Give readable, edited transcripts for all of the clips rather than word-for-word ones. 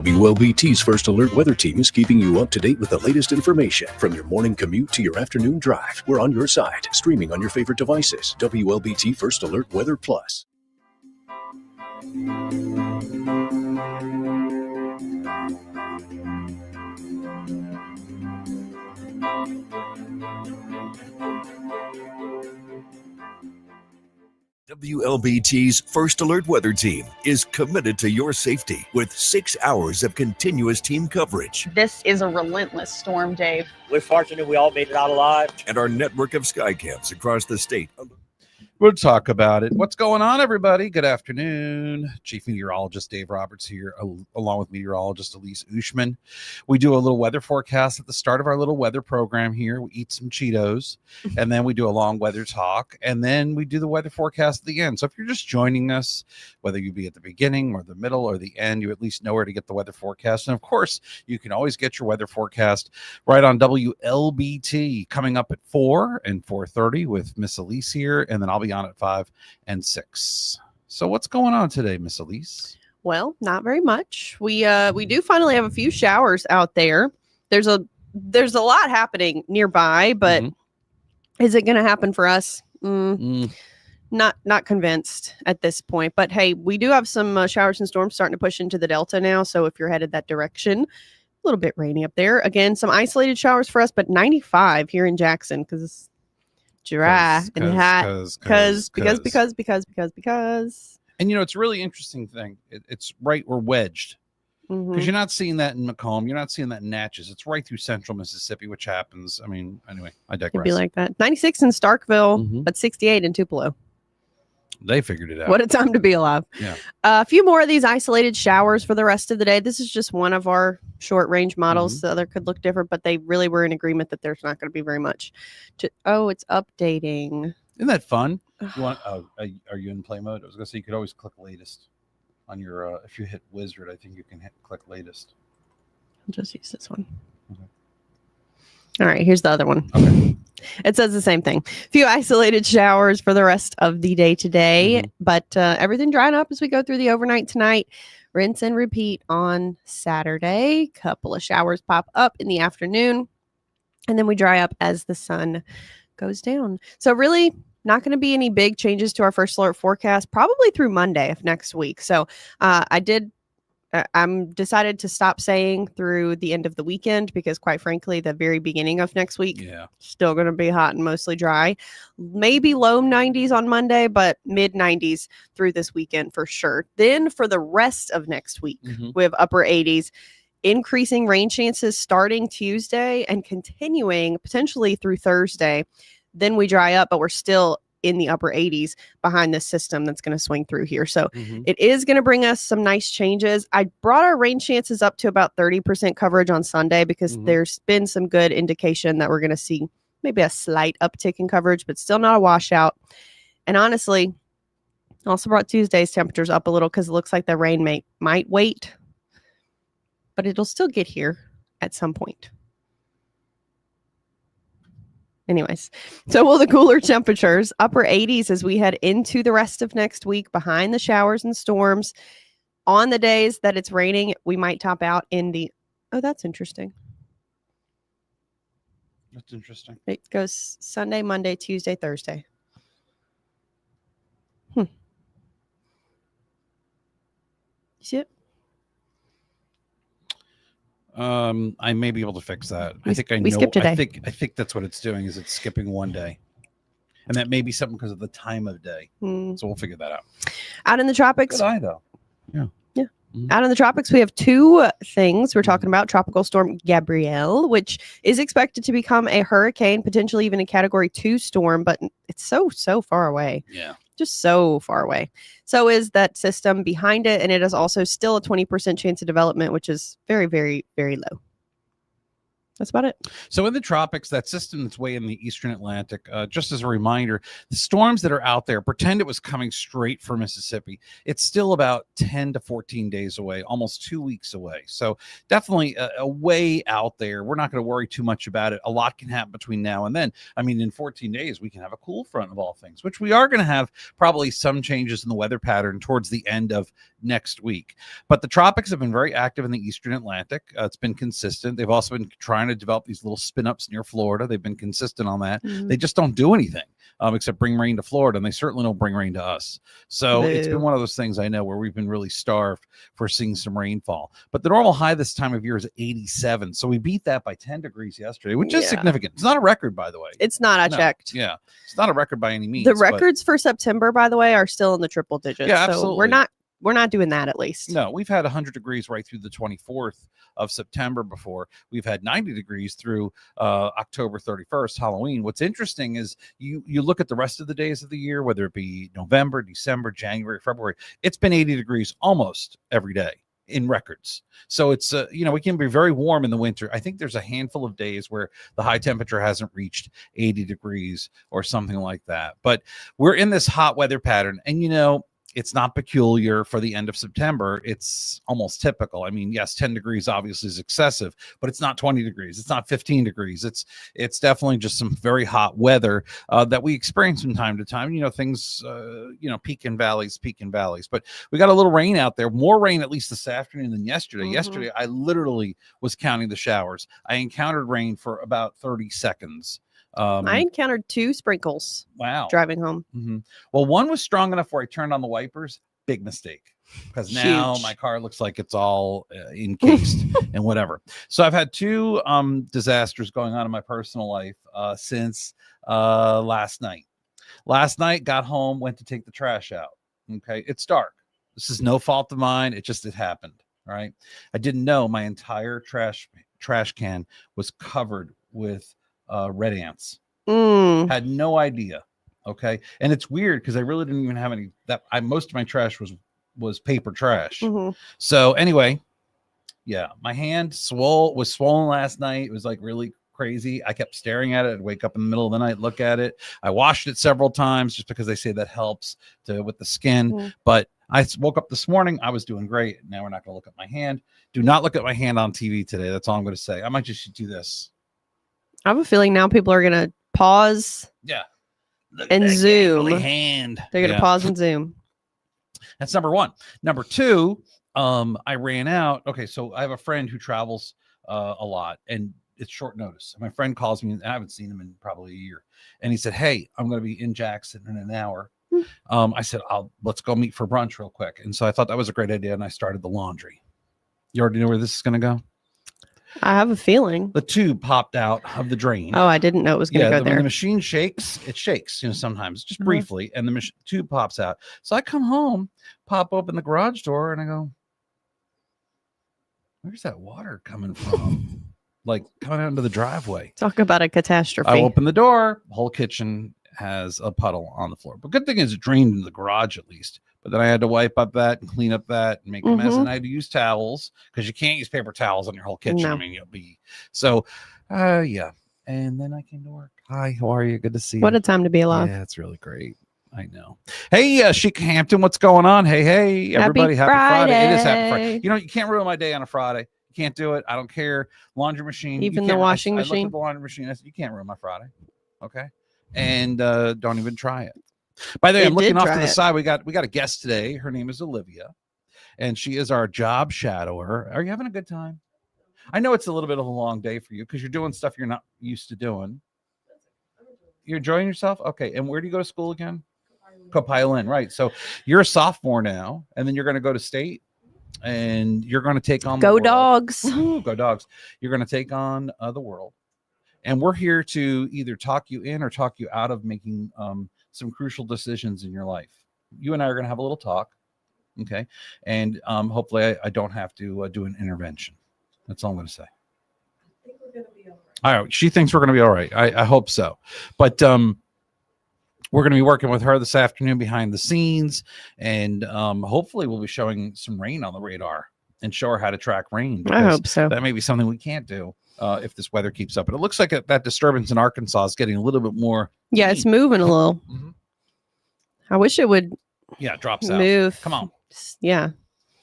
WLBT's First Alert Weather Team is keeping you up to date with the latest information. From your morning commute to your afternoon drive, we're on your side, streaming on your favorite devices. WLBT First Alert Weather Plus. WLBT's First Alert Weather Team is committed to your safety with 6 hours of continuous team coverage. This is a relentless storm, Dave. We're fortunate we all made it out alive. And our network of sky camps across the state. We'll talk about it. What's going on, everybody? Good afternoon. Chief Meteorologist Dave Roberts here, along with meteorologist Elise Ushman. We do a little weather forecast at the start of our little weather program here. We eat some Cheetos, and then we do a long weather talk, and then we do the weather forecast at the end. So if you're just joining us, whether you be at the beginning or the middle or the end, you at least know where to get the weather forecast. And, of course, you can always get your weather forecast right on WLBT, coming up at 4 and 4:30 with Miss Elise here, and then I'll be on at 5 and 6. So what's going on today, Miss Elise? Well, not very much. We do finally have a few showers out there. There's a lot happening nearby, but is it going to happen for us? Not convinced at this point. But hey, we do have some showers and storms starting to push into the Delta now. So if you're headed that direction, a little bit rainy up there. Again, some isolated showers for us, but 95 here in Jackson because it's dry and hot because. And you know, it's a really interesting thing. It's right, we're wedged because you're not seeing that in Macomb, you're not seeing that in Natchez. It's right through central Mississippi, which happens. I mean, anyway, I digress. It'd be like that. 96 in Starkville, but 68 in Tupelo. They figured it out. What a time to be alive. Yeah. A few more of these isolated showers for the rest of the day. This is just one of our short range models. The other could look different, but they really were in agreement that there's not going to be very much. It's updating. Isn't that fun? You want? Are you in play mode? I was going to say you could always click latest on your. If you hit wizard, I think you can click latest. I'll just use this one. Okay. All right, here's the other one. Okay. It says the same thing. Few isolated showers for the rest of the day today, but everything drying up as we go through the overnight tonight. Rinse and repeat on Saturday. Couple of showers pop up in the afternoon, and then we dry up as the sun goes down. So really not going to be any big changes to our first alert forecast, probably through Monday of next week. So I'm decided to stop saying through the end of the weekend because, quite frankly, the very beginning of next week, still going to be hot and mostly dry. Maybe low 90s on Monday, but mid 90s through this weekend for sure. Then for the rest of next week, we have upper 80s, increasing rain chances starting Tuesday and continuing potentially through Thursday. Then we dry up, but we're still in the upper 80s behind this system that's going to swing through here. So it is going to bring us some nice changes. I brought our rain chances up to about 30% coverage on Sunday because there's been some good indication that we're going to see maybe a slight uptick in coverage, but still not a washout. And honestly, also brought Tuesday's temperatures up a little because it looks like the rain might wait, but it'll still get here at some point. Anyways, so will the cooler temperatures, upper 80s as we head into the rest of next week behind the showers and storms. On the days that it's raining, we might top out in the, that's interesting. That's interesting. It goes Sunday, Monday, Tuesday, Thursday. You see it? I may be able to fix that. We skipped a day. I think that's what it's doing is it's skipping one day. And that may be something because of the time of day. So we'll figure that out. Out in the tropics. Good eye, though. Yeah. Out in the tropics, we have two things. We're talking about Tropical Storm Gabrielle, which is expected to become a hurricane, potentially even a Category 2 storm, but it's so far away. Yeah. Just so far away. So is that system behind it, and it is also still a 20% chance of development, which is very, very, very low. That's about it. So in the tropics, that system that's way in the eastern Atlantic, just as a reminder, the storms that are out there, pretend it was coming straight for Mississippi. It's still about 10 to 14 days away, almost 2 weeks away. So definitely a way out there. We're not going to worry too much about it. A lot can happen between now and then. I mean, in 14 days, we can have a cool front of all things, which we are going to have probably some changes in the weather pattern towards the end of next week. But the tropics have been very active in the eastern Atlantic. It's been consistent. They've also been trying to develop these little spin-ups near Florida. They've been consistent on that. They just don't do anything except bring rain to Florida, and they certainly don't bring rain to us. So it's been one of those things I know where we've been really starved for seeing some rainfall. But the normal high this time of year is 87. So we beat that by 10 degrees yesterday, which is significant. It's not a record, by the way. It's not. I checked. Yeah. It's not a record by any means. The records for September, by the way, are still in the triple digits. Yeah, so absolutely. we're not doing that, at least. No, we've had 100 degrees right through the 24th of September before. We've had 90 degrees through October 31st, Halloween. What's interesting is you look at the rest of the days of the year, whether it be November, December, January, February, it's been 80 degrees almost every day in records. So it's, we can be very warm in the winter. I think there's a handful of days where the high temperature hasn't reached 80 degrees or something like that. But we're in this hot weather pattern, and it's not peculiar for the end of September. It's almost typical. I mean, yes, 10 degrees obviously is excessive, but it's not 20 degrees. It's not 15 degrees. It's definitely just some very hot weather that we experience from time to time. Things, peak and valleys. But we got a little rain out there, more rain at least this afternoon than yesterday. Yesterday, I literally was counting the showers. I encountered rain for about 30 seconds. I encountered 2 sprinkles. Wow. Driving home. Well, one was strong enough where I turned on the wipers. Big mistake, because now my car looks like it's all encased and whatever. So I've had 2 disasters going on in my personal life since last night. Last night, got home, went to take the trash out. Okay, it's dark. This is no fault of mine. It happened. All right. I didn't know my entire trash can was covered with red ants. Had no idea. Okay. And it's weird because I really didn't even have any most of my trash was paper trash. So anyway, my hand was swollen last night. It was like really crazy. I kept staring at it. I'd wake up in the middle of the night, look at it. I washed it several times just because they say that helps with the skin. But I woke up this morning. I was doing great. Now we're not going to look at my hand. Do not look at my hand on TV today. That's all I'm going to say. I might just do this. I have a feeling now people are going to pause and zoom. Hand. They're going to pause and zoom. That's number 1. Number 2, I ran out. Okay, so I have a friend who travels a lot, and it's short notice. My friend calls me, and I haven't seen him in probably a year. And he said, "Hey, I'm going to be in Jackson in an hour." I said, let's go meet for brunch real quick. And so I thought that was a great idea, and I started the laundry. You already know where this is going to go? I have a feeling. The tube popped out of the drain. Oh, I didn't know it was going to go there. When the machine shakes, it shakes, sometimes just briefly, and the tube pops out. So I come home, pop open the garage door, and I go, "Where's that water coming from?" Like coming out into the driveway. Talk about a catastrophe. I open the door, the whole kitchen has a puddle on the floor. But good thing is it drained in the garage at least. But then I had to wipe up that and clean up that and make a mess. And I had to use towels because you can't use paper towels on your whole kitchen. No. I mean, you'll be so, yeah. And then I came to work. Hi, how are you? Good to see you. What a time to be alive. Yeah, it's really great. I know. Hey, Chic Hampton, what's going on? Hey, everybody. Happy Friday. It is Happy Friday. You can't ruin my day on a Friday. You can't do it. I don't care. Laundry machine. Even the washing machine. I looked at the laundry machine. I said, you can't ruin my Friday. Okay. And don't even try it. By the way, I'm looking off to the side. We got a guest today. Her name is Olivia, and she is our job shadower. Are you having a good time? I know it's a little bit of a long day for you because you're doing stuff you're not used to doing. You're enjoying yourself? Okay. And where do you go to school again? Copilan, right. So you're a sophomore now, and then you're going to go to state, and you're going to take on Go Dogs. Go Dogs. You're going to take on the world. And we're here to either talk you in or talk you out of making some crucial decisions in your life. You and I are going to have a little talk. Okay. And hopefully I don't have to do an intervention. That's all I'm going to say. I think we're going to be all right. All right. She thinks we're going to be all right. I hope so. But we're going to be working with her this afternoon behind the scenes. And hopefully we'll be showing some rain on the radar and show her how to track rain. I hope so. That may be something we can't do if this weather keeps up. But it looks like that disturbance in Arkansas is getting a little bit more. Yeah, it's moving a little. Mm-hmm. I wish it would. Yeah, it drops move. Out. Come on. Yeah.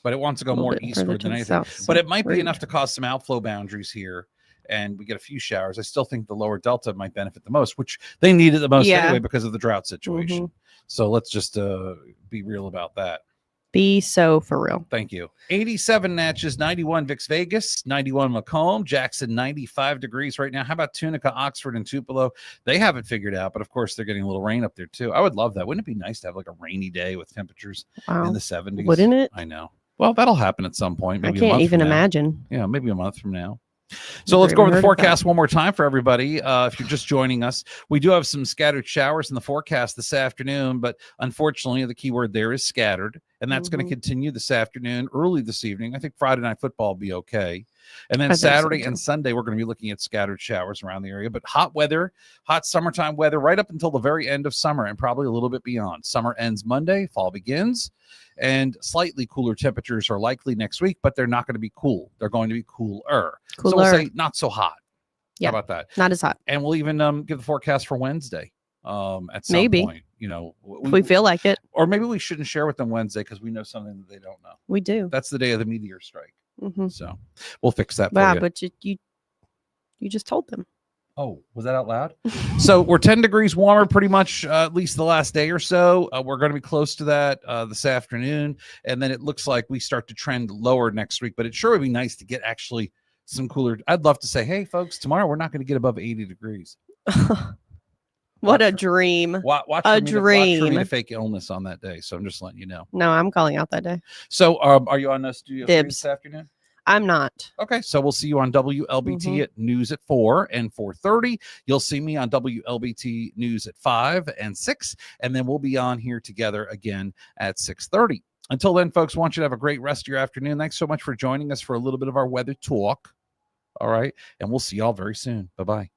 But it wants to go more eastward than anything. South, but it might be enough to cause some outflow boundaries here. And we get a few showers. I still think the lower Delta might benefit the most, which they need it the most anyway because of the drought situation. So let's just be real about that. Be so for real. Thank you. 87 Natchez, 91 Vix Vegas, 91 Macomb, Jackson, 95 degrees right now. How about Tunica, Oxford, and Tupelo? They have it figured out, but of course they're getting a little rain up there too. I would love that. Wouldn't it be nice to have like a rainy day with temperatures in the 70s? Wouldn't it? I know. Well, that'll happen at some point. Maybe I can't even from now. imagine. Yeah, maybe a month from now. So let's go over the forecast one more time for everybody. If you're just joining us, we do have some scattered showers in the forecast this afternoon, but unfortunately the keyword there is scattered, and that's going to continue this afternoon, early this evening. I think Friday Night Football will be okay. And then Saturday and Sunday, we're going to be looking at scattered showers around the area, but hot weather, hot summertime weather right up until the very end of summer and probably a little bit beyond. Summer ends Monday, fall begins, and slightly cooler temperatures are likely next week, but they're not going to be cool. They're going to be cooler. So we'll say not so hot. Yeah. How about that? Not as hot. And we'll even give the forecast for Wednesday at some point. You know, if we feel like it. Or maybe we shouldn't share with them Wednesday because we know something that they don't know. We do. That's the day of the meteor strike. Mm-hmm. So we'll fix that for you. but you just told them. Oh, was that out loud? So we're 10 degrees warmer pretty much at least the last day or so. We're going to be close to that this afternoon. And then it looks like we start to trend lower next week. But it sure would be nice to get actually some cooler. I'd love to say, hey, folks, tomorrow we're not going to get above 80 degrees. What a dream. Watch a dream. dream. A fake illness on that day. So I'm just letting you know. No, I'm calling out that day. So are you on Studio 3 Dibs. this afternoon? I'm not. Okay, so we'll see you on WLBT at news at 4 and 4:30. You'll see me on WLBT News at 5 and 6, and then we'll be on here together again at 6:30. Until then, folks, I want you to have a great rest of your afternoon. Thanks so much for joining us for a little bit of our weather talk. All right, and we'll see y'all very soon. Bye-bye.